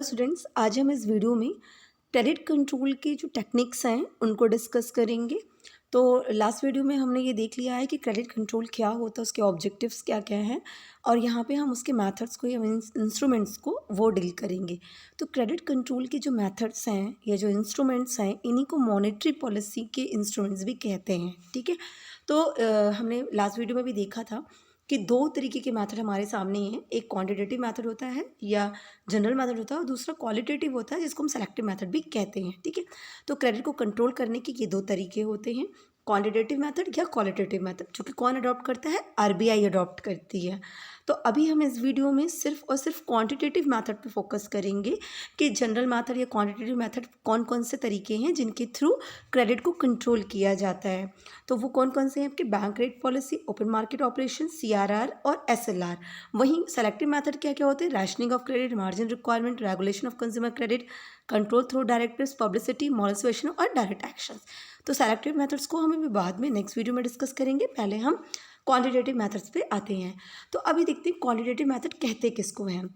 Students, आज हम इस वीडियो में क्रेडिट कंट्रोल के जो टेक्निक्स हैं उनको डिस्कस करेंगे। तो लास्ट वीडियो में हमने ये देख लिया है कि क्रेडिट कंट्रोल क्या होता है, उसके ऑब्जेक्टिव्स क्या क्या हैं, और यहाँ पे हम उसके मेथड्स को या इंस्ट्रूमेंट्स को वो डील करेंगे। तो क्रेडिट कंट्रोल के जो मेथड्स हैं या जो इंस्ट्रूमेंट्स हैं, इन्हीं को मॉनेटरी पॉलिसी के इंस्ट्रूमेंट्स भी कहते हैं। ठीक है, तो हमने लास्ट वीडियो में भी देखा था कि दो तरीके के मेथड हमारे सामने हैं। एक क्वांटिटेटिव मेथड होता है या जनरल मेथड होता है, और दूसरा क्वालिटेटिव होता है जिसको हम सेलेक्टिव मेथड भी कहते हैं। ठीक है, तो क्रेडिट को कंट्रोल करने के ये दो तरीके होते हैं, क्वांटिटेटिव मेथड या क्वालिटेटिव मेथड, जो कि कौन अडॉप्ट करता है? आरबीआई अडॉप्ट करती है। तो अभी हम इस वीडियो में सिर्फ और सिर्फ क्वांटिटेटिव मेथड पे फोकस करेंगे कि जनरल मेथड या क्वांटिटेटिव मेथड कौन कौन से तरीके हैं जिनके थ्रू क्रेडिट को कंट्रोल किया जाता है। तो वो कौन कौन से हैं आपके? Bank rate policy, open market operation, CRR और एसएलआर। वहीं सेलेक्टिव मेथड क्या क्या होते हैं? Rationing of credit, margin requirement, regulation of consumer credit, control through directives, publicity, moral suasion और डायरेक्ट एक्शंस। तो सेलेक्टिव मेथड्स को हम अभी बाद में नेक्स्ट वीडियो में डिस्कस करेंगे। पहले हम क्वांटिटेटिव मेथड्स पे आते हैं। तो अभी देखते हैं क्वांटिटेटिव मेथड कहते किसको हैं।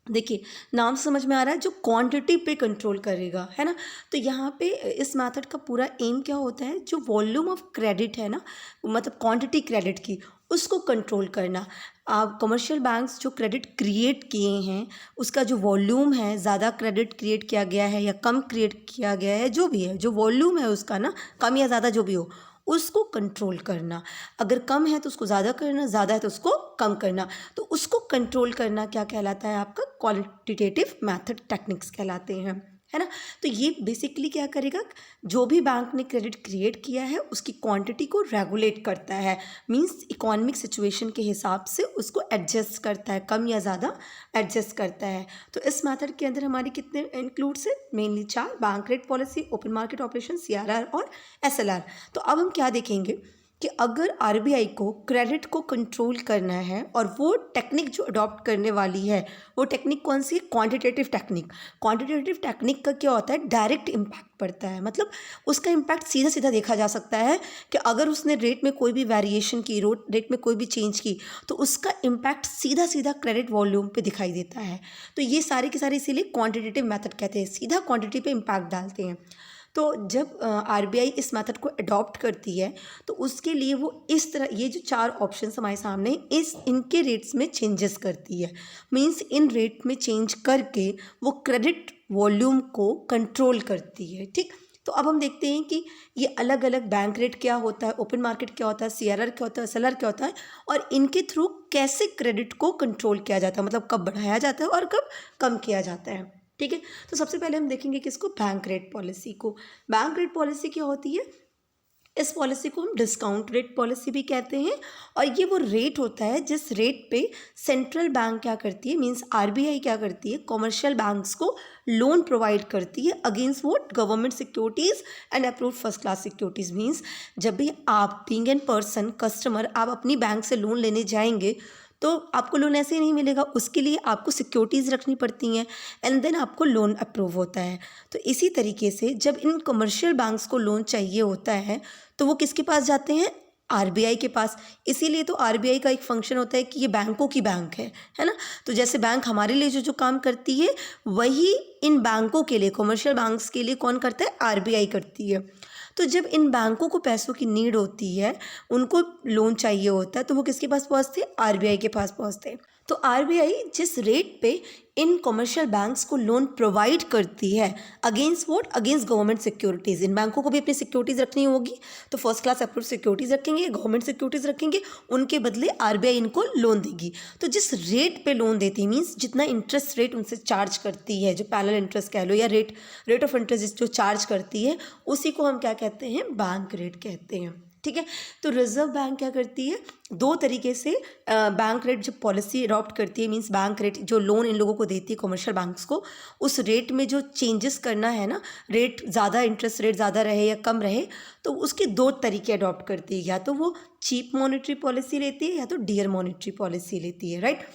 देखिए, नाम से समझ में आ रहा है, जो क्वांटिटी पे कंट्रोल करेगा, है ना। तो यहाँ पे इस मेथड का पूरा एम क्या होता है? जो वॉल्यूम ऑफ क्रेडिट है ना, मतलब क्वांटिटी क्रेडिट की, उसको कंट्रोल करना। आप कमर्शियल बैंक्स जो क्रेडिट क्रिएट किए हैं, उसका जो वॉल्यूम है, ज़्यादा क्रेडिट क्रिएट किया गया है या कम क्रिएट किया गया है, जो भी है, जो वॉल्यूम है उसका ना, कम या ज़्यादा जो भी हो, उसको कंट्रोल करना। अगर कम है तो उसको ज़्यादा करना, ज़्यादा है तो उसको कम करना। तो उसको कंट्रोल करना क्या कहलाता है? आपका क्वालिटेटिव मेथड टेक्निक्स कहलाते हैं, है ना। तो ये बेसिकली क्या करेगा? जो भी बैंक ने क्रेडिट क्रिएट किया है उसकी क्वांटिटी को रेगुलेट करता है, मींस इकोनॉमिक सिचुएशन के हिसाब से उसको एडजस्ट करता है, कम या ज़्यादा एडजस्ट करता है। तो इस मेथड के अंदर हमारी कितने इंक्लूड्स है? Mainly 4: bank rate policy, open market operation, CRR और एसएलआर। तो अब हम क्या देखेंगे कि अगर आरबीआई को क्रेडिट को कंट्रोल करना है और वो टेक्निक जो अडॉप्ट करने वाली है, वो टेक्निक कौन सी है? Quantitative technique. क्वांटिटेटिव टेक्निक का क्या होता है? डायरेक्ट इम्पैक्ट पड़ता है, मतलब उसका इम्पैक्ट सीधा सीधा देखा जा सकता है कि अगर उसने रेट में कोई भी वेरिएशन की, रेट में कोई भी चेंज की, तो उसका इम्पैक्ट सीधा सीधा क्रेडिट वॉल्यूम पे दिखाई देता है। तो ये सारे के सारे इसीलिए क्वांटिटेटिव मेथड कहते हैं, सीधा क्वांटिटी पे इम्पैक्ट डालते हैं। तो जब आरबीआई इस मेथड को अडॉप्ट करती है तो उसके लिए वो इस तरह, ये जो 4 ऑप्शंस हमारे सामने, इनके रेट्स में चेंजेस करती है। मींस इन रेट में चेंज करके वो क्रेडिट वॉल्यूम को कंट्रोल करती है। ठीक, तो अब हम देखते हैं कि ये अलग अलग बैंक रेट क्या होता है, ओपन मार्केट क्या होता है, सीआरआर क्या होता है, एसएलआर क्या होता है, और इनके थ्रू कैसे क्रेडिट को कंट्रोल किया जाता है, मतलब कब बढ़ाया जाता है और कब कम किया जाता है। ठीक है, तो सबसे पहले हम देखेंगे किसको? बैंक रेट पॉलिसी को। बैंक रेट पॉलिसी क्या होती है? इस पॉलिसी को हम डिस्काउंट रेट पॉलिसी भी कहते हैं, और ये वो रेट होता है जिस रेट पे सेंट्रल बैंक क्या करती है, मींस आरबीआई क्या करती है, कमर्शियल बैंक्स को लोन प्रोवाइड करती है against vote government securities and approved first class securities. Means जब भी आप बीइंग एन पर्सन कस्टमर, आप अपनी बैंक से लोन लेने जाएंगे तो आपको लोन ऐसे ही नहीं मिलेगा, उसके लिए आपको सिक्योरिटीज़ रखनी पड़ती हैं, एंड देन आपको लोन अप्रूव होता है। तो इसी तरीके से जब इन कमर्शियल बैंक्स को लोन चाहिए होता है तो वो किसके पास जाते हैं? आरबीआई के पास। इसीलिए तो आरबीआई का एक फंक्शन होता है कि ये बैंकों की बैंक है ना। तो जैसे बैंक हमारे लिए जो जो काम करती है, वही इन बैंकों के लिए, कमर्शियल बैंक्स के लिए कौन करता है? आरबीआई करती है। तो जब इन बैंकों को पैसों की नीड होती है, उनको लोन चाहिए होता है, तो वो किसके पास पहुंचते? आरबीआई के पास पहुंचते। तो आरबीआई जिस रेट पे इन कमर्शियल बैंक्स को लोन प्रोवाइड करती है against vote, against government securities. इन बैंकों को भी अपनी सिक्योरिटीज़ रखनी होगी, तो फर्स्ट क्लास अप्रूव सिक्योरिटीज़ रखेंगे, गवर्नमेंट सिक्योरिटीज़ रखेंगे, उनके बदले आरबीआई इनको लोन देगी। तो जिस रेट पे लोन देती है, मीन्स जितना इंटरेस्ट रेट उनसे चार्ज करती है, जो पैरेलल इंटरेस्ट कह लो या रेट ऑफ इंटरेस्ट जो चार्ज करती है, उसी को हम क्या कहते हैं? बैंक रेट कहते हैं। ठीक है, तो रिजर्व बैंक क्या करती है? दो तरीके से बैंक रेट जब पॉलिसी अडॉप्ट करती है, मींस बैंक रेट जो लोन इन लोगों को देती है कमर्शियल बैंक्स को, उस रेट में जो चेंजेस करना है ना, रेट ज़्यादा, इंटरेस्ट रेट ज़्यादा रहे या कम रहे, तो उसके दो तरीके अडॉप्ट करती है, या तो वो चीप मॉनेटरी पॉलिसी लेती है या तो डियर मॉनेटरी पॉलिसी लेती है, राइट।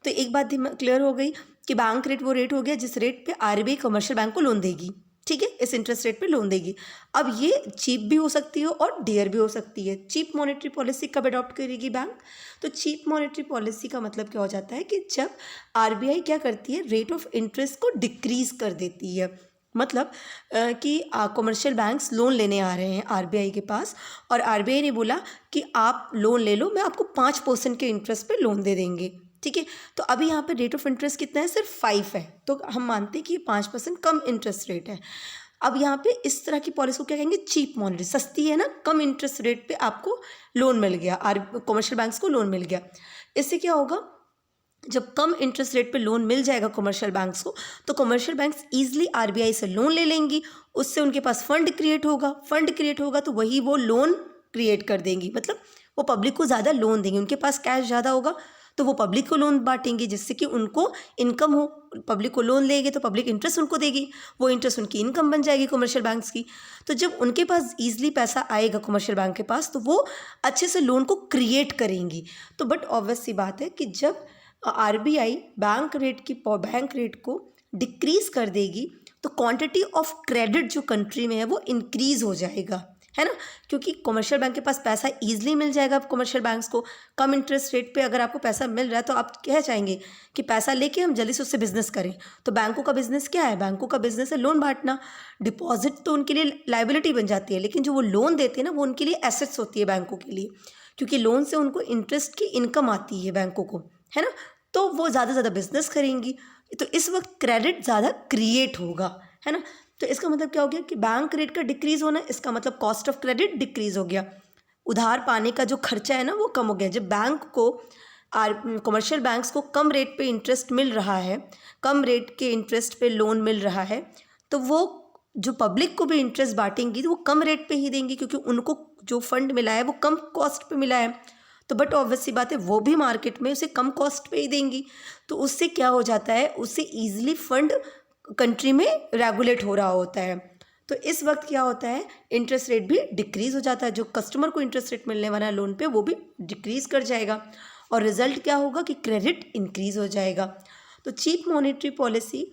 तो एक बात क्लियर हो गई कि बैंक रेट वो रेट हो गया जिस रेट पे आरबीआई कमर्शियल बैंक को लोन देगी। ठीक है, इस इंटरेस्ट रेट पे लोन देगी। अब ये चीप भी हो सकती है और डियर भी हो सकती है। चीप मॉनेटरी पॉलिसी कब अडॉप्ट करेगी बैंक? तो चीप मॉनेटरी पॉलिसी का मतलब क्या हो जाता है कि जब आरबीआई क्या करती है, रेट ऑफ इंटरेस्ट को डिक्रीज कर देती है। मतलब कि कमर्शियल बैंक्स लोन लेने आ रहे हैं आरबीआई के पास, और आरबीआई ने बोला कि आप लोन ले लो, मैं आपको 5% के इंटरेस्ट पे लोन दे देंगे। ठीक है, तो अभी यहाँ पे रेट ऑफ इंटरेस्ट कितना है? सिर्फ 5 है, तो हम मानते हैं कि 5% कम इंटरेस्ट रेट है। अब यहाँ पे इस तरह की पॉलिसी को क्या कहेंगे? चीप मॉनेटरी, सस्ती है ना, कम इंटरेस्ट रेट पे आपको लोन मिल गया, कमर्शियल बैंक्स को लोन मिल गया। इससे क्या होगा? जब कम इंटरेस्ट रेट पे लोन मिल जाएगा कमर्शियल बैंक्स को, तो कमर्शियल बैंक्स ईजिली आरबीआई से लोन ले लेंगी, उससे उनके पास फंड क्रिएट होगा, फंड क्रिएट होगा तो वही वो लोन क्रिएट कर देंगी, मतलब वो पब्लिक को ज़्यादा लोन देंगे, उनके पास कैश ज़्यादा होगा तो वो पब्लिक को लोन बांटेंगे, जिससे कि उनको इनकम हो। पब्लिक को लोन लेंगे तो पब्लिक इंटरेस्ट उनको देगी, वो इंटरेस्ट उनकी इनकम बन जाएगी कमर्शियल बैंक्स की। तो जब उनके पास ईजिली पैसा आएगा कमर्शियल बैंक के पास, तो वो अच्छे से लोन को क्रिएट करेंगी। तो बट ऑब्वियस सी बात है कि जब आरबीआई बैंक रेट को डिक्रीज कर देगी, तो क्वांटिटी ऑफ क्रेडिट जो कंट्री में है वो इंक्रीज हो जाएगा, है ना, क्योंकि कमर्शियल बैंक के पास पैसा ईजिली मिल जाएगा। कमर्शियल बैंक्स को कम इंटरेस्ट रेट पे अगर आपको पैसा मिल रहा है तो आप क्या चाहेंगे कि पैसा लेके हम जल्दी से उससे बिजनेस करें। तो बैंकों का बिजनेस क्या है? बैंकों का बिजनेस है लोन बांटना। डिपॉजिट तो उनके लिए लाइबिलिटी बन जाती है, लेकिन जो वो लोन देते हैं ना, वो उनके लिए एसेट्स होती है बैंकों के लिए, क्योंकि लोन से उनको इंटरेस्ट की इनकम आती है बैंकों को, है ना, तो वो ज़्यादा से ज़्यादा बिजनेस करेंगी। तो इस वक्त क्रेडिट ज़्यादा क्रिएट होगा, है ना। तो इसका मतलब क्या हो गया कि बैंक रेट का डिक्रीज होना, इसका मतलब कॉस्ट ऑफ क्रेडिट डिक्रीज हो गया, उधार पाने का जो खर्चा है ना वो कम हो गया। जब बैंक को कमर्शियल बैंक्स को कम रेट पे इंटरेस्ट मिल रहा है, कम रेट के इंटरेस्ट पे लोन मिल रहा है, तो वो जो पब्लिक को भी इंटरेस्ट बांटेंगी तो वो कम रेट पे ही देंगी, क्योंकि उनको जो फंड मिला है वो कम कॉस्ट पे मिला है। तो बट ऑब्वियस सी बात है वो भी मार्केट में उसे कम कॉस्ट पे ही देंगी, तो उससे क्या हो जाता है, उससे ईजिली फंड कंट्री में रेगुलेट हो रहा होता है। तो इस वक्त क्या होता है, इंटरेस्ट रेट भी डिक्रीज हो जाता है, जो कस्टमर को इंटरेस्ट रेट मिलने वाला है लोन पे वो भी डिक्रीज कर जाएगा, और रिजल्ट क्या होगा कि क्रेडिट इंक्रीज हो जाएगा। तो चीप मॉनेटरी पॉलिसी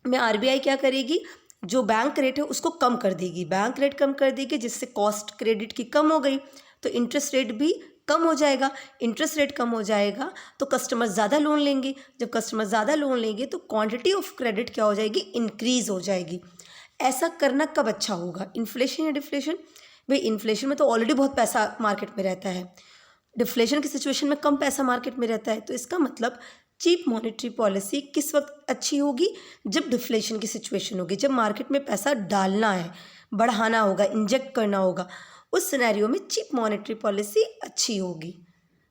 में आरबीआई क्या करेगी, जो बैंक रेट है उसको कम कर देगी, बैंक रेट कम कर देगी, जिससे कॉस्ट क्रेडिट की कम हो गई, तो इंटरेस्ट रेट भी कम हो जाएगा। इंटरेस्ट रेट कम हो जाएगा तो कस्टमर ज़्यादा लोन लेंगे, जब कस्टमर ज़्यादा लोन लेंगे तो क्वांटिटी ऑफ क्रेडिट क्या हो जाएगी, इंक्रीज हो जाएगी। ऐसा करना कब अच्छा होगा, इन्फ्लेशन या डिफ्लेशन? भाई इन्फ्लेशन में तो ऑलरेडी बहुत पैसा मार्केट में रहता है, डिफ्लेशन की सिचुएशन में कम पैसा मार्केट में रहता है। तो इसका मतलब चीप मॉनेटरी पॉलिसी किस वक्त अच्छी होगी, जब डिफ्लेशन की सिचुएशन होगी, जब मार्केट में पैसा डालना है, बढ़ाना होगा, इंजेक्ट करना होगा, उस सिनेरियो में चीप मॉनेटरी पॉलिसी अच्छी होगी,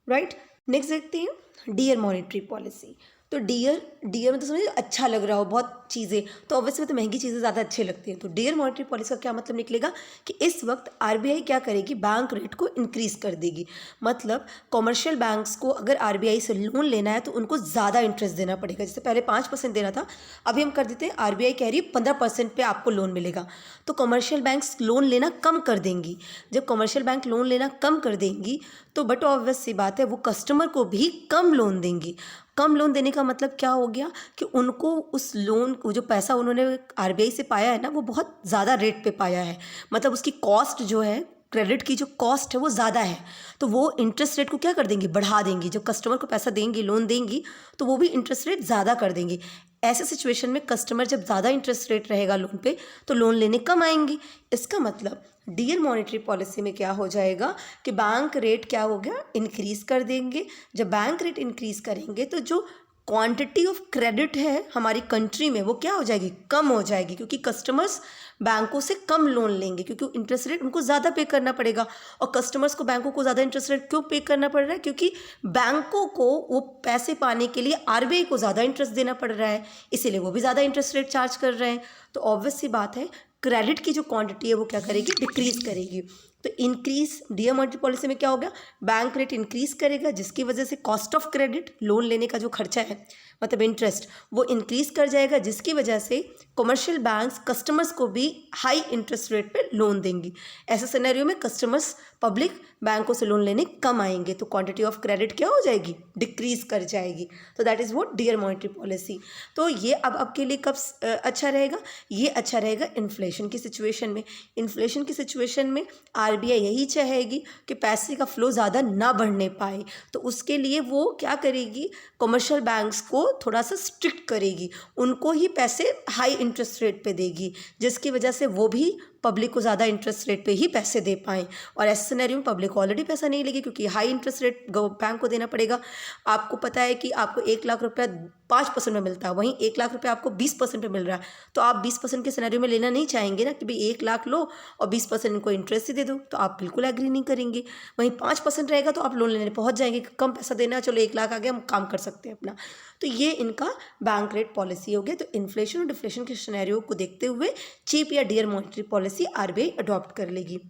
राइट। नेक्स्ट देखते हैं डियर मॉनेटरी पॉलिसी। तो डियर में तो समझिए अच्छा लग रहा हो बहुत चीज़ें, तो ऑब्वियसली तो महंगी चीज़ें ज़्यादा अच्छी लगती हैं। तो डियर मॉनेटरी पॉलिसी का क्या मतलब निकलेगा कि इस वक्त आरबीआई क्या करेगी, बैंक रेट को इंक्रीज़ कर देगी। मतलब कॉमर्शियल बैंक्स को अगर आरबीआई से लोन लेना है तो उनको ज़्यादा इंटरेस्ट देना पड़ेगा। जैसे पहले 5% देना था, अभी हम कर देते हैं, आरबीआई कह रही है 15% पे आपको लोन मिलेगा। तो कमर्शियल बैंक्स लोन लेना कम कर देंगी। जब कमर्शियल बैंक लोन लेना कम कर देंगी तो बट ऑब्वियस सी बात है वो कस्टमर को भी कम लोन देंगी। कम लोन देने का मतलब क्या हो गया कि उनको उस लोन को, जो पैसा उन्होंने आरबीआई से पाया है ना, वो बहुत ज़्यादा रेट पे पाया है, मतलब उसकी कॉस्ट जो है, क्रेडिट की जो कॉस्ट है वो ज़्यादा है, तो वो इंटरेस्ट रेट को क्या कर देंगी, बढ़ा देंगी। जब कस्टमर को पैसा देंगी, लोन देंगी, तो वो भी इंटरेस्ट रेट ज़्यादा कर देंगी। ऐसे सिचुएशन में कस्टमर जब ज़्यादा इंटरेस्ट रेट रहेगा लोन पे, तो लोन लेने कम आएंगी। इसका मतलब डियर मॉनेटरी पॉलिसी में क्या हो जाएगा कि बैंक रेट क्या हो गया, इंक्रीज़ कर देंगे। जब बैंक रेट इंक्रीज़ करेंगे तो जो क्वांटिटी ऑफ क्रेडिट है हमारी कंट्री में वो क्या हो जाएगी, कम हो जाएगी, क्योंकि कस्टमर्स बैंकों से कम लोन लेंगे, क्योंकि इंटरेस्ट रेट उनको ज़्यादा पे करना पड़ेगा। और कस्टमर्स को बैंकों को ज़्यादा इंटरेस्ट रेट क्यों पे करना पड़ रहा है, क्योंकि बैंकों को वो पैसे पाने के लिए आरबीआई को ज़्यादा इंटरेस्ट देना पड़ रहा है, इसीलिए वो भी ज़्यादा इंटरेस्ट रेट चार्ज कर रहे हैं। तो ऑब्वियस सी बात है क्रेडिट की जो क्वांटिटी है वो क्या करेगी, डिक्रीज़ करेगी। तो इंक्रीज डियर मॉनेटरी पॉलिसी में क्या हो गया, बैंक रेट इंक्रीज़ करेगा, जिसकी वजह से कॉस्ट ऑफ क्रेडिट, लोन लेने का जो खर्चा है मतलब इंटरेस्ट वो इंक्रीज़ कर जाएगा, जिसकी वजह से कमर्शियल बैंक्स कस्टमर्स को भी हाई इंटरेस्ट रेट पे लोन देंगी। ऐसे सिनेरियो में कस्टमर्स पब्लिक बैंकों से लोन लेने कम आएंगे, तो क्वांटिटी ऑफ क्रेडिट क्या हो जाएगी, डिक्रीज़ कर जाएगी। तो that is what dear monetary policy. तो ये अब आपके लिए कब अच्छा रहेगा, ये अच्छा रहेगा इन्फ्लेशन की सिचुएशन में। इन्फ्लेशन की सिचुएशन में आरबीआई यही चाहेगी कि पैसे का फ्लो ज़्यादा ना बढ़ने पाए, तो उसके लिए वो क्या करेगी, कमर्शियल बैंक्स को थोड़ा सा स्ट्रिक्ट करेगी, उनको ही पैसे हाई इंटरेस्ट रेट पे देगी, जिसकी वजह से वो भी पब्लिक को ज़्यादा इंटरेस्ट रेट पे ही पैसे दे पाएँ। और ऐसे सिनेरियो में पब्लिक ऑलरेडी पैसा नहीं लेगी, क्योंकि हाई इंटरेस्ट रेट बैंक को देना पड़ेगा। आपको पता है कि आपको 1 लाख रुपया 5% में मिलता है, वहीं 1 लाख रुपया आपको 20% पे मिल रहा है, तो आप 20% के सिनेरियो में लेना नहीं चाहेंगे ना कि भाई 1 लाख लो और 20% इनको इंटरेस्ट ही दे दो, तो आप बिल्कुल एग्री नहीं करेंगे। वहीं 5% रहेगा तो आप लोन लेने पहुंच जाएंगे, कम पैसा देना, चलो 1 लाख आ गया, हम काम कर सकते हैं अपना। तो ये इनका बैंक रेट पॉलिसी हो गया। तो इन्फ्लेशन और डिफ्लेशन के सिनेरियो को देखते हुए चीप या dear monetary policy RBI adopt कर लेगी।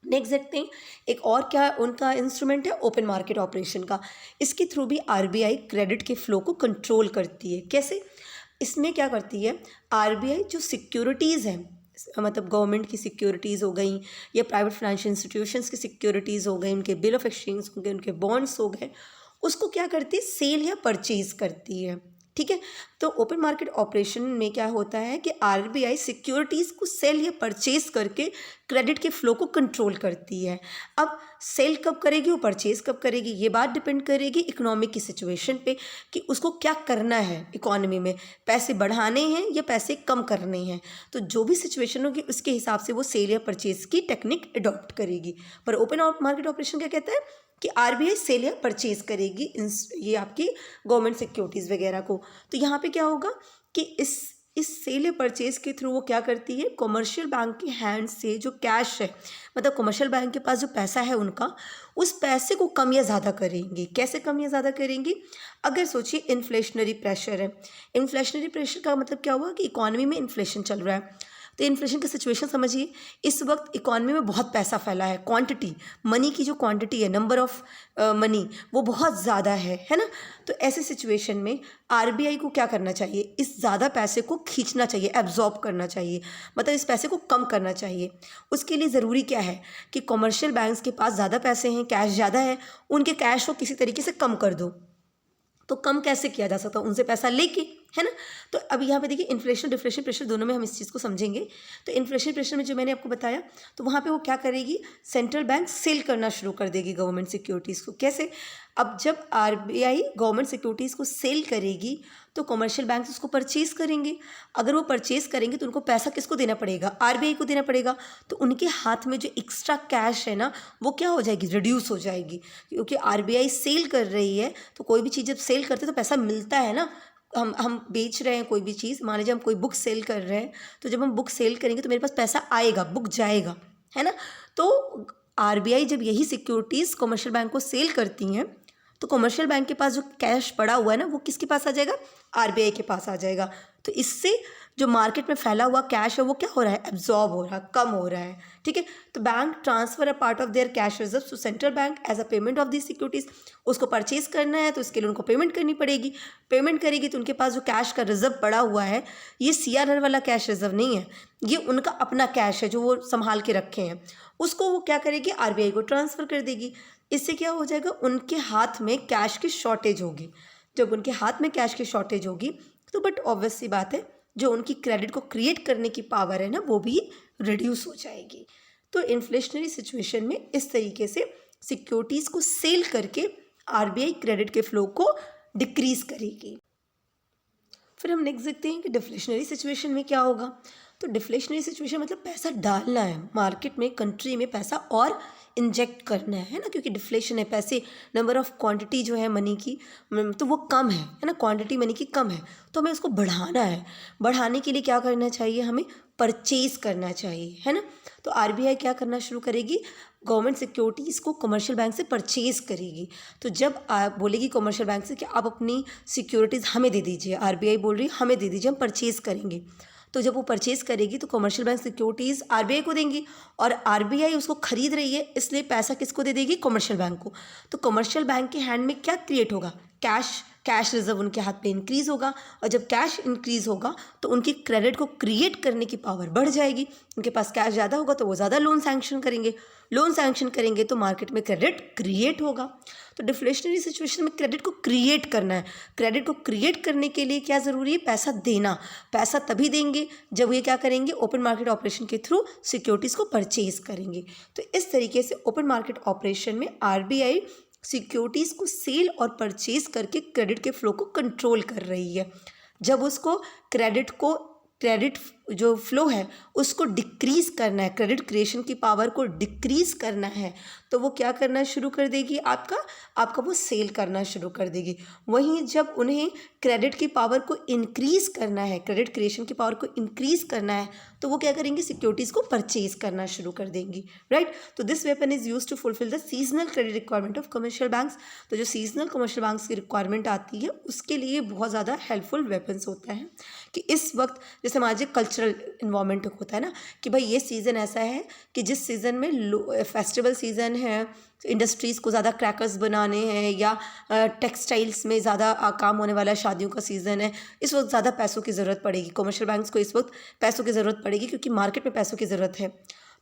नेक्स्ट देखते हैं एक और क्या उनका इंस्ट्रूमेंट है, ओपन मार्केट ऑपरेशन का। इसके थ्रू भी आरबीआई क्रेडिट के फ्लो को कंट्रोल करती है। कैसे? इसमें क्या करती है आरबीआई, जो सिक्योरिटीज़ हैं, मतलब गवर्नमेंट की सिक्योरिटीज़ हो गई या प्राइवेट फाइनेंशियल इंस्टीट्यूशंस की सिक्योरिटीज़ हो गई, उनके बिल ऑफ एक्सचेंज हो गए, उनके बॉन्ड्स हो गए, उसको क्या करती है, सेल या परचेज करती है। ठीक है, तो ओपन मार्केट ऑपरेशन में क्या होता है कि आरबीआई सिक्योरिटीज़ को सेल या परचेज करके क्रेडिट के फ्लो को कंट्रोल करती है। अब सेल कब करेगी और परचेज कब करेगी, ये बात डिपेंड करेगी इकोनॉमिक की सिचुएशन पे कि उसको क्या करना है, इकोनॉमी में पैसे बढ़ाने हैं या पैसे कम करने हैं। तो जो भी सिचुएशन होगी उसके हिसाब से वो सेल या परचेज की टेक्निक अडॉप्ट करेगी। पर ओपन मार्केट ऑपरेशन क्या कहता है कि आरबीआई सेल या परचेज करेगी ये आपकी गवर्नमेंट सिक्योरिटीज़ वगैरह को। तो यहाँ पे क्या होगा कि इस सेल या परचेज के थ्रू वो क्या करती है, कमर्शियल बैंक के हैंड से जो कैश है, मतलब कमर्शियल बैंक के पास जो पैसा है उनका, उस पैसे को कम या ज़्यादा करेंगी। कैसे कम या ज़्यादा करेंगी? अगर सोचिए इन्फ्लेशनरी प्रेशर है, इन्फ्लेशनरी प्रेशर का मतलब क्या हुआ कि इकॉनमी में इन्फ्लेशन चल रहा है। तो इन्फ्लेशन की सिचुएशन समझिए, इस वक्त इकॉनमी में बहुत पैसा फैला है, क्वांटिटी मनी की जो क्वांटिटी है, नंबर ऑफ मनी वो बहुत ज़्यादा है ना। तो ऐसे सिचुएशन में आरबीआई को क्या करना चाहिए, इस ज़्यादा पैसे को खींचना चाहिए, एब्जॉर्ब करना चाहिए, मतलब इस पैसे को कम करना चाहिए। उसके लिए ज़रूरी क्या है कि कमर्शियल बैंक्स के पास ज़्यादा पैसे हैं, कैश ज़्यादा है, उनके कैश को किसी तरीके से कम कर दो। तो कम कैसे किया जा सकता है, उनसे पैसा लेके, है ना। तो अब यहाँ पे देखिए इन्फ्लेशन डिफ्लेशन प्रेशर दोनों में हम इस चीज़ को समझेंगे। तो इन्फ्लेशन प्रेशर में जो मैंने आपको बताया, तो वहाँ पे वो क्या करेगी, सेंट्रल बैंक सेल करना शुरू कर देगी गवर्नमेंट सिक्योरिटीज़ को। कैसे? अब जब आरबीआई गवर्नमेंट सिक्योरिटीज़ को सेल करेगी तो कमर्शियल बैंक उसको परचेज करेंगे। अगर वो परचेज करेंगे तो उनको पैसा किसको देना पड़ेगा, आरबीआई को देना पड़ेगा। तो उनके हाथ में जो एक्स्ट्रा कैश है ना, वो क्या हो जाएगी, रिड्यूस हो जाएगी, क्योंकि आरबीआई सेल कर रही है। तो कोई भी चीज़ जब सेल करते हैं तो पैसा मिलता है ना। हम बेच रहे हैं कोई भी चीज़, मान लीजिए हम कोई बुक सेल कर रहे हैं, तो जब हम बुक सेल करेंगे तो मेरे पास पैसा आएगा, बुक जाएगा, है ना। तो आरबीआई जब यही सिक्योरिटीज़ कमर्शियल बैंक को सेल करती हैं तो कमर्शियल बैंक के पास जो कैश पड़ा हुआ है ना, वो किसके पास आ जाएगा, आरबीआई के पास आ जाएगा। तो इससे जो मार्केट में फैला हुआ कैश है वो क्या हो रहा है, एब्जॉर्ब हो रहा है, कम हो रहा है। ठीक है, तो bank transfer a part of their cash reserve to central bank as a payment of the securities. उसको परचेज करना है तो इसके लिए उनको पेमेंट करनी पड़ेगी। पेमेंट करेगी तो उनके पास जो कैश का रिजर्व पड़ा हुआ है, ये सीआरआर वाला कैश रिजर्व नहीं है, ये उनका अपना कैश है जो वो संभाल के रखे हैं। उसको वो क्या करेगी, आरबीआई को ट्रांसफ़र कर देगी। इससे क्या हो जाएगा, उनके हाथ में कैश की शॉर्टेज होगी। जब उनके हाथ में कैश की शॉर्टेज होगी तो बट ऑब्वियस सी बात है, जो उनकी क्रेडिट को क्रिएट करने की पावर है ना, वो भी रिड्यूस हो जाएगी। तो इन्फ्लेशनरी सिचुएशन में इस तरीके से सिक्योरिटीज़ को सेल करके आरबीआई क्रेडिट के फ्लो को डिक्रीज करेगी। फिर हम नेक्स्ट देखते हैं कि डिफ्लेशनरी सिचुएशन में क्या होगा। तो डिफ्लेशनरी सिचुएशन मतलब पैसा डालना है मार्केट में, कंट्री में पैसा और इंजेक्ट करना है ना, क्योंकि डिफ्लेशन है, पैसे नंबर ऑफ क्वांटिटी जो है मनी की, तो वो कम है ना, क्वांटिटी मनी की कम है, तो हमें उसको बढ़ाना है। बढ़ाने के लिए क्या करना चाहिए, हमें परचेज करना चाहिए, है ना। तो आरबीआई क्या करना शुरू करेगी, गवर्नमेंट सिक्योरिटीज़ को कमर्शियल बैंक से परचेज करेगी। तो जब आप बोलेगी कमर्शियल बैंक से कि आप अपनी सिक्योरिटीज़ हमें दे दीजिए, आरबीआई बोल रही है हमें दे दीजिए, हम परचेज़ करेंगे। तो जब वो परचेज करेगी तो कमर्शियल बैंक सिक्योरिटीज़ आरबीआई को देंगी, और आरबीआई उसको खरीद रही है इसलिए पैसा किसको दे देगी, कमर्शियल बैंक को। तो कमर्शियल बैंक के हैंड में क्या क्रिएट होगा, कैश रिजर्व उनके हाथ पे इंक्रीज़ होगा, और जब कैश इंक्रीज़ होगा तो उनकी क्रेडिट को क्रिएट करने की पावर बढ़ जाएगी। उनके पास कैश ज़्यादा होगा तो वो ज़्यादा लोन सैंक्शन करेंगे तो मार्केट में क्रेडिट क्रिएट होगा। तो डिफ्लेशनरी सिचुएशन में क्रेडिट को क्रिएट करना है। क्रेडिट को क्रिएट करने के लिए क्या ज़रूरी है? पैसा देना। पैसा तभी देंगे जब ये क्या करेंगे? ओपन मार्केट ऑपरेशन के थ्रू सिक्योरिटीज़ को परचेज करेंगे। तो इस तरीके से ओपन मार्केट ऑपरेशन में आरबीआई सिक्योरिटीज़ को सेल और परचेज करके क्रेडिट के फ्लो को कंट्रोल कर रही है। जब उसको क्रेडिट जो फ्लो है उसको डिक्रीज़ करना है, क्रेडिट क्रिएशन की पावर को डिक्रीज़ करना है, तो वो क्या करना शुरू कर देगी? आपका वो सेल करना शुरू कर देगी। वहीं जब उन्हें क्रेडिट की पावर को इंक्रीज़ करना है, क्रेडिट क्रिएशन की पावर को इंक्रीज़ करना है, तो वो क्या करेंगी? सिक्योरिटीज़ को परचेज करना शुरू कर देंगी, राइट। तो this weapon is use to fulfil the seasonal credit requirement of commercial banks. तो जो सीजनल कमर्शियल बैंक्स की रिक्वायरमेंट आती है उसके लिए बहुत ज़्यादा हेल्पफुल वेपन्स होता है कि इस वक्त जैसे हमारे कल्चरल इन्वायरमेंट होता है ना कि भाई ये सीज़न ऐसा है कि जिस सीज़न में फेस्टिवल सीज़न है, इंडस्ट्रीज़ को ज़्यादा क्रैकर्स बनाने हैं, या टेक्सटाइल्स में ज़्यादा काम होने वाला शादियों का सीज़न है, इस वक्त ज़्यादा पैसों की ज़रूरत पड़ेगी। कमर्शियल बैंक्स को इस वक्त पैसों की ज़रूरत पड़ेगी क्योंकि मार्केट में पैसों की ज़रूरत है।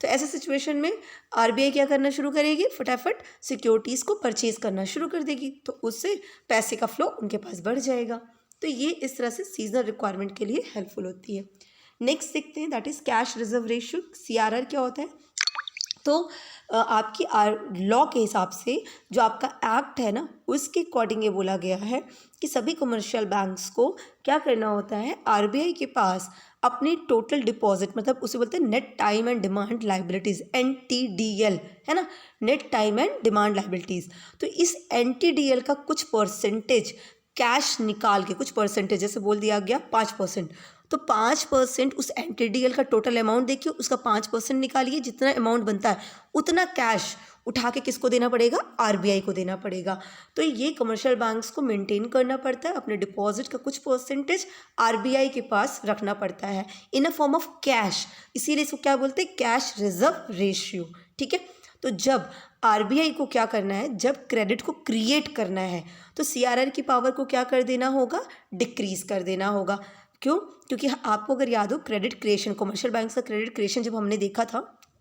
तो ऐसे सिचुएशन में आरबीआई क्या करना शुरू करेगी? फटाफट सिक्योरिटीज़ को परचेज करना शुरू कर देगी, तो उससे पैसे का फ्लो उनके पास बढ़ जाएगा। तो ये इस तरह से सीजनल रिक्वायरमेंट के लिए हेल्पफुल होती है। नेक्स्ट देखते हैं, that is cash reserve ratio. CRR क्या होता है? तो आपकी लॉ के हिसाब से जो आपका एक्ट है ना उसके अकॉर्डिंग ये बोला गया है कि सभी कमर्शियल बैंक्स को क्या करना होता है? आरबीआई के पास अपनी टोटल डिपॉजिट, मतलब उसे बोलते हैं net time and demand liabilities, NTDL, है ना, net time and demand liabilities. तो इस NTDL का कुछ परसेंटेज कैश निकाल के, कुछ परसेंटेज जैसे बोल दिया गया 5%, तो 5% उस NTDL का टोटल अमाउंट देखिए, उसका 5% निकालिए, जितना अमाउंट बनता है उतना कैश उठा के किसको देना पड़ेगा? आरबीआई को देना पड़ेगा। तो ये कमर्शियल बैंक्स को मेंटेन करना पड़ता है, अपने डिपॉजिट का कुछ परसेंटेज आरबीआई के पास रखना पड़ता है इन अ फॉर्म ऑफ कैश, इसीलिए इसको क्या बोलते हैं? कैश रिजर्व रेशियो, ठीक है। तो जब आरबीआई को क्या करना है? जब क्रेडिट को क्रिएट करना है तो सीआरआर की पावर को क्या कर देना होगा? डिक्रीज कर देना होगा। क्यों? क्योंकि आपको अगर याद हो क्रेडिट क्रिएशन, कमर्शियल बैंक्स का क्रेडिट क्रिएशन जब हमने देखा था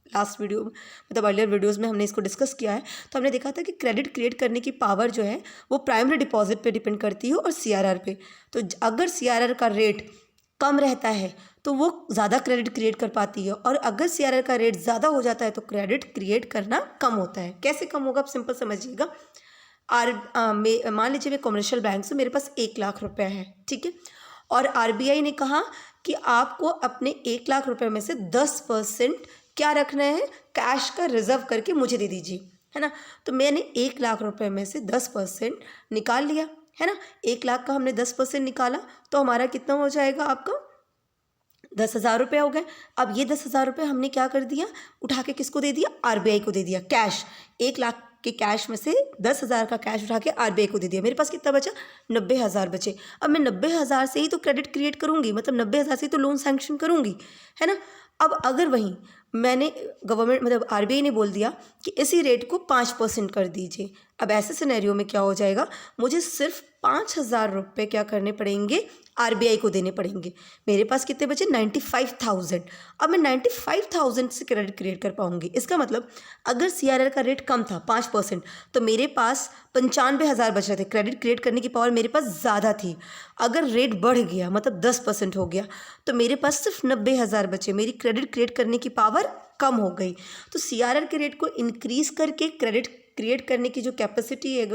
लास्ट वीडियो, मतलब अर्लियर वीडियोस में हमने इसको डिस्कस किया है, तो हमने देखा था कि क्रेडिट क्रिएट करने की पावर जो है वो प्राइमरी डिपॉजिट पे डिपेंड करती है और सीआरआर पे। तो अगर सीआरआर का रेट कम रहता है तो वो ज़्यादा क्रेडिट क्रिएट कर पाती है, और अगर सीआरआर का रेट ज़्यादा हो जाता है तो क्रेडिट क्रिएट करना कम होता है। कैसे कम होगा? आप सिंपल समझिएगा। मान लीजिए मैं कमर्शियल बैंक से, मेरे पास 1 लाख रुपए है, ठीक है, और आरबीआई ने कहा कि आपको अपने 1 लाख रुपए में से 10% क्या रखना है? कैश का रिजर्व करके मुझे दे दीजिए, है ना। तो मैंने 1 लाख रुपए में से 10% निकाल लिया, है ना। 1 लाख का हमने 10% निकाला तो हमारा कितना हो जाएगा? आपका 10,000 रुपये हो गए। अब ये 10,000 रुपये हमने क्या कर दिया? उठा के किसको दे दिया? आरबीआई को दे दिया। कैश 1 लाख के कैश में से 10,000 का कैश उठा के आरबीआई को दे दिया। मेरे पास कितना बचा? 90,000 बचे। अब मैं 90,000 से ही तो क्रेडिट क्रिएट करूँगी, मतलब 90,000 से ही तो लोन सैंक्शन करूँगी, है ना। अब अगर वहीं मैंने गवर्नमेंट, मतलब आरबीआई ने बोल दिया कि इसी रेट को 5% कर दीजिए, अब ऐसे सिनेरियो में क्या हो जाएगा? मुझे सिर्फ 5,000 रुपये क्या करने पड़ेंगे? आरबीआई को देने पड़ेंगे। मेरे पास कितने बचे? 95,000। अब मैं 95,000 से क्रेडिट क्रिएट कर पाऊंगी। इसका मतलब अगर सीआरआर का रेट कम था 5%, तो मेरे पास 95,000 बच रहे थे। क्रेडिट क्रिएट करने की पावर मेरे पास ज़्यादा थी। अगर रेट बढ़ गया, मतलब 10% हो गया, तो मेरे पास सिर्फ 90,000 बचे। मेरी क्रेडिट क्रिएट करने की पावर कम हो गई। तो सीआरआर के रेट को इंक्रीज करके क्रेडिट क्रिएट करने की जो कैपेसिटी है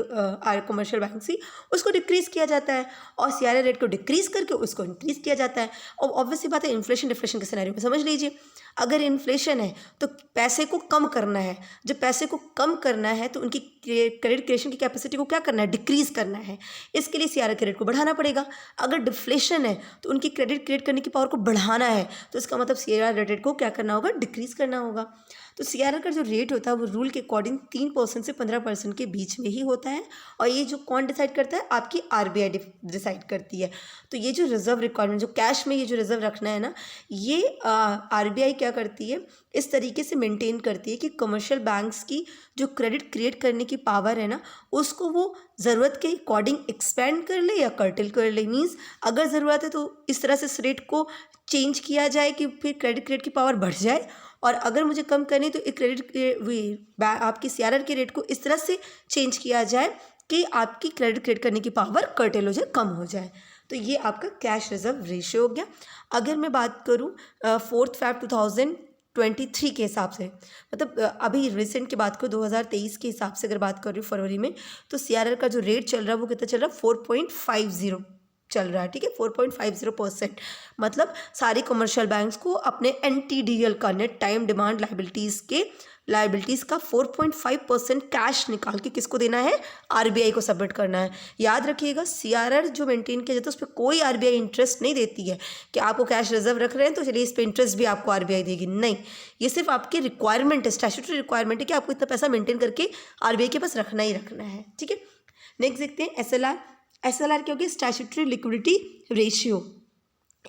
कमर्शियल बैंक की, उसको डिक्रीज़ किया जाता है, और सीआरआर रेट को डिक्रीज़ करके उसको इंक्रीज़ किया जाता है। और ऑब्वियसली बात है, इन्फ्लेशन डिफ्लेशन के सिनेरियो में समझ लीजिए, अगर इन्फ्लेशन है तो पैसे को कम करना है। जब पैसे को कम करना है तो उनकी क्रेडिट क्रिएशन की कैपेसिटी को क्या करना है? डिक्रीज़ करना है। इसके लिए सीआरआर के रेट को बढ़ाना पड़ेगा। अगर डिफ्लेशन है तो उनकी क्रेडिट क्रिएट करने की पावर को बढ़ाना है, तो इसका मतलब सीआरआर रेट को क्या करना होगा? डिक्रीज़ करना होगा। तो सीआरआर का जो रेट होता है वो रूल के अकॉर्डिंग 3% से 15% के बीच में ही होता है, और ये जो कौन डिसाइड करता है? आपकी आरबीआई डिसाइड करती है। तो ये जो रिजर्व रिक्वायरमेंट, जो कैश में ये जो रिजर्व रखना है ना, ये आरबीआई क्या करती है? इस तरीके से मेंटेन करती है कि कमर्शियल बैंक्स की जो क्रेडिट क्रिएट करने की पावर है ना, उसको वो ज़रूरत के अकॉर्डिंग एक्सपेंड कर ले या कर्टेल कर ले। मीन्स अगर ज़रूरत है तो इस तरह से इस रेट को चेंज किया जाए कि फिर क्रेडिट की पावर बढ़ जाए, और अगर मुझे कम करनी तो आपकी CRR के रेट को इस तरह से चेंज किया जाए कि आपकी क्रेडिट करने की पावर कर्टेल हो जाए, कम हो जाए। तो ये आपका कैश रिजर्व रेशियो हो गया। अगर मैं बात करूँ 4 Feb 2023 के हिसाब से, मतलब अभी रिसेंट की बात करूँ 2023 के हिसाब से अगर बात कर रही हूँ फरवरी में, तो CRR का जो रेट चल रहा है वो कितना चल रहा है, 4.50 चल रहा है। ठीक है, 4.50%। मतलब सारी कमर्शियल बैंक्स को अपने NTDL का नेट टाइम डिमांड लाइबिलिटीज़ का 4.5% कैश निकाल के किसको देना है, RBI को सबमिट करना है। याद रखिएगा, CRR जो मेंटेन किया जाता है उस पर कोई RBI इंटरेस्ट नहीं देती है कि आपको कैश रिजर्व रख रहे हैं तो चलिए इस पर इंटरेस्ट भी आपको RBI देगी, नहीं। ये सिर्फ आपकी रिक्वायरमेंट है, स्टैट्यूटरी रिक्वायरमेंट है कि आपको इतना पैसा मेंटेन करके RBI के पास रखना ही रखना है। ठीक है, नेक्स्ट देखते हैं SLR क्या होगी, स्टैट्यूटरी लिक्विडिटी रेशियो।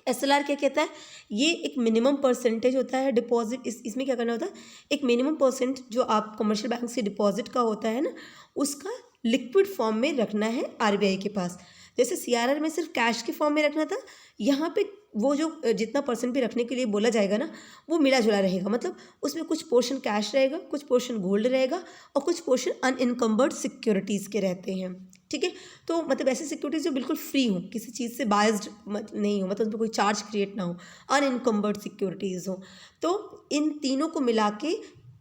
SLR क्या कहता है, ये एक मिनिमम परसेंटेज होता है डिपॉजिट। इसमें क्या करना होता है, एक मिनिमम परसेंट जो आप कमर्शियल बैंक से डिपॉजिट का होता है ना, उसका लिक्विड फॉर्म में रखना है RBI के पास। जैसे CRR में सिर्फ कैश के फॉर्म में रखना था, यहाँ पे वो जो जितना परसेंट भी रखने के लिए बोला जाएगा ना, वो मिला जुला रहेगा। मतलब उसमें कुछ पोर्शन कैश रहेगा, कुछ पोर्शन गोल्ड रहेगा और कुछ पोर्शन अनइनकम्बर्ड सिक्योरिटीज़ के रहते हैं। ठीक है, तो मतलब ऐसी सिक्योरिटीज जो बिल्कुल फ्री हो, किसी चीज़ से बायस्ड नहीं हो, मतलब उन पर कोई चार्ज क्रिएट ना हो, अनइनकम्बर्ड सिक्योरिटीज़ हो। तो इन तीनों को मिला के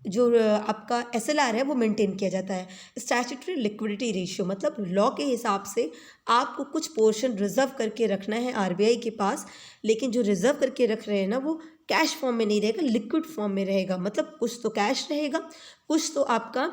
जो आपका SLR है वो मेंटेन किया जाता है। स्टैट्यूटरी लिक्विडिटी रेशियो मतलब लॉ के हिसाब से आपको कुछ पोर्शन रिजर्व करके रखना है RBI के पास, लेकिन जो रिजर्व करके रख रहे हैं ना वो कैश फॉर्म में नहीं रहेगा, लिक्विड फॉर्म में रहेगा। मतलब कुछ तो कैश रहेगा, कुछ तो आपका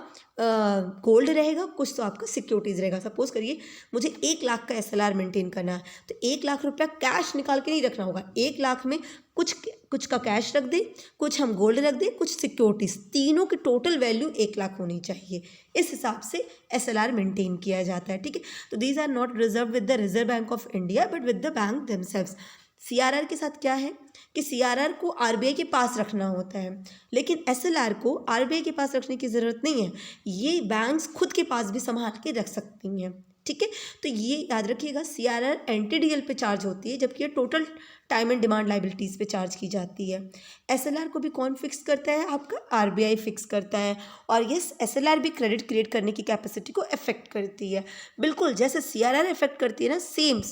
गोल्ड रहेगा, कुछ तो आपका सिक्योरिटीज़ रहेगा। सपोज करिए मुझे 1 लाख का SLR मेंटेन करना है, तो 1 लाख रुपया कैश निकाल के नहीं रखना होगा। 1 लाख में कुछ का कैश रख दें, कुछ हम गोल्ड रख दें, कुछ सिक्योरिटीज़, तीनों की टोटल वैल्यू 1 लाख होनी चाहिए। इस हिसाब से SLR मेंटेन किया जाता है। ठीक है, तो these are not reserve with the Reserve Bank of India but with the bank themselves. CRR के साथ क्या है कि CRR को RBI के पास रखना होता है, लेकिन SLR को RBI के पास रखने की ज़रूरत नहीं है, ये बैंक्स खुद के पास भी संभाल के रख सकती हैं। ठीक है, तो ये याद रखिएगा, CRR NTDL पे चार्ज होती है, जबकि ये total time and demand liabilities पे चार्ज की जाती है। SLR को भी कौन फिक्स करता है, आपका RBI फिक्स करता है। और ये SLR भी क्रेडिट क्रिएट करने की कैपेसिटी को अफेक्ट करती है। बिल्कुल जैसे CRR अफेक्ट करती है ना, सेम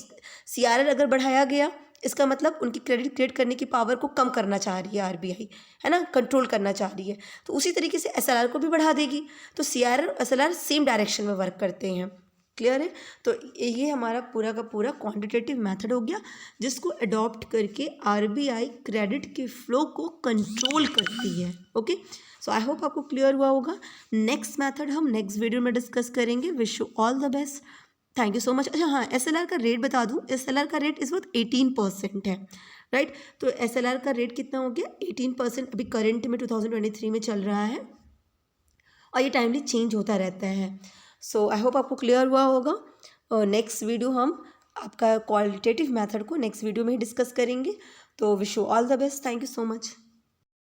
CRR अगर बढ़ाया गया, इसका मतलब उनकी क्रेडिट क्रिएट करने की पावर को कम करना चाह रही है RBI, है ना, कंट्रोल करना चाह रही है। तो उसी तरीके से SLR को भी बढ़ा देगी। तो CRR और SLR सेम डायरेक्शन में वर्क करते हैं। क्लियर है, तो ये हमारा पूरा का पूरा क्वांटिटेटिव मेथड हो गया, जिसको अडॉप्ट करके RBI क्रेडिट के फ्लो को कंट्रोल करती है। ओके, सो आई होप आपको क्लियर हुआ होगा। नेक्स्ट मेथड हम नेक्स्ट वीडियो में डिस्कस करेंगे। Wish you all the best, thank you so much. अच्छा हाँ, SLR का रेट बता दूँ, SLR का रेट इस वक्त 18% है, राइट। तो SLR का रेट कितना हो गया, 18% अभी करंट में 2023 में चल रहा है, और ये टाइमली चेंज होता रहता है। सो आई होप आपको क्लियर हुआ होगा। और नेक्स्ट वीडियो हम आपका क्वालिटेटिव मेथड को नेक्स्ट वीडियो में ही डिस्कस करेंगे। तो wish you all the best, thank you so much.